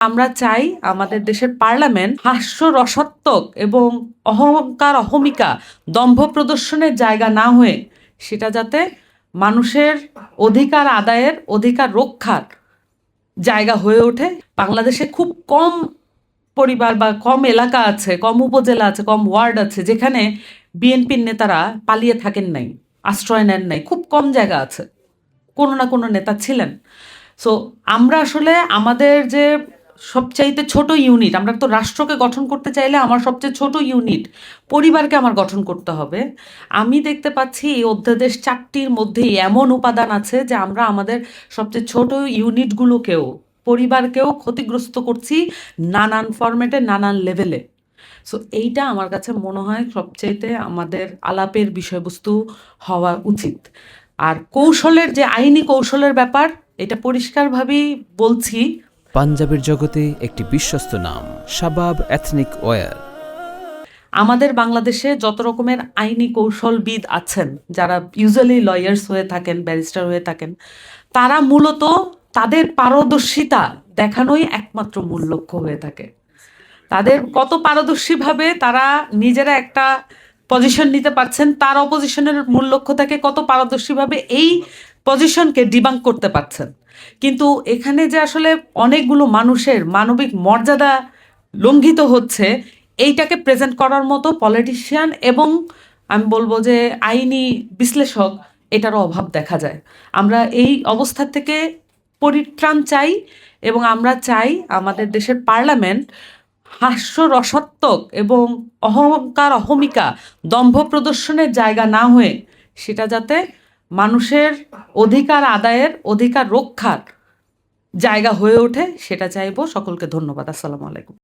আমরা চাই আমাদের দেশের পার্লামেন্ট হাস্যরসাত্মক এবং অহংকার অহমিকা দম্ভ প্রদর্শনের জায়গা না হয়ে সেটা যাতে মানুষের অধিকার আদায়ের অধিকার রক্ষার জায়গা হয়ে ওঠে। বাংলাদেশে খুব কম পরিবার বা কম এলাকা আছে, কম উপজেলা আছে, কম ওয়ার্ড আছে যেখানে বিএনপির নেতারা পালিয়ে থাকেন নাই, আশ্রয় নেন নাই। খুব কম জায়গা আছে, কোনো না কোনো নেতা ছিলেন। সো আমরা আসলে আমাদের যে সবচাইতে ছোট ইউনিট, আমরা তো রাষ্ট্রকে গঠন করতে চাইলে আমার সবচেয়ে ছোট ইউনিট পরিবারকে আমার গঠন করতে হবে। আমি দেখতে পাচ্ছি এই অধ্যাদেশ 4টির মধ্যেই এমন উপাদান আছে যে আমরা আমাদের সবচেয়ে ছোট ইউনিটগুলোকেও, পরিবারকেও ক্ষতিগ্রস্ত করছি নানান ফরম্যাটে, নানান লেভেলে। সো এইটা আমার কাছে মনে হয় সবচাইতে আমাদের আলাপের বিষয়বস্তু হওয়া উচিত। আর কৌশলের যে আইনি কৌশলের ব্যাপার, এটা পরিষ্কারভাবেই বলছি। পাঞ্জাবের জগতে একটি বিশ্বস্ত নাম, শাবাব এথনিক ওয়্যার। আমাদের বাংলাদেশে যত রকমের আইনি কৌশলবিদ আছেন, যারা ইউজুয়ালি লয়ার্স হয়ে থাকেন, ব্যারিস্টার হয়ে থাকেন, তারা মূলত তাদের পারদর্শিতা দেখানোই একমাত্র মূল লক্ষ্য হয়ে থাকে। তাদের কত পারদর্শীভাবে তারা নিজেরা একটা পজিশন নিতে পারছেন, তার অপোজিশনের মূল লক্ষ্য থাকে কত পারদর্শীভাবে এই পজিশনকে ডিবাঙ্ক করতে পারছেন। কিন্তু এখানে যে আসলে অনেকগুলো মানুষের মানবিক মর্যাদা লঙ্ঘিত হচ্ছে, এইটাকে প্রেজেন্ট করার মতো পলিটিশিয়ান এবং আমি বলবো যে আইনি বিশ্লেষক, এটারও অভাব দেখা যায়। আমরা এই অবস্থা থেকে পরিত্রাণ চাই এবং আমরা চাই আমাদের দেশের পার্লামেন্ট হাস্যরসাত্মক এবং অহংকার অহমিকা দম্ভ প্রদর্শনের জায়গা না হয়ে সেটা যাতে মানুষের অধিকার আদায়ের অধিকার রক্ষার জায়গা হয়ে ওঠে, সেটা চাইবো। সকলকে ধন্যবাদ। আসসালামু আলাইকুম।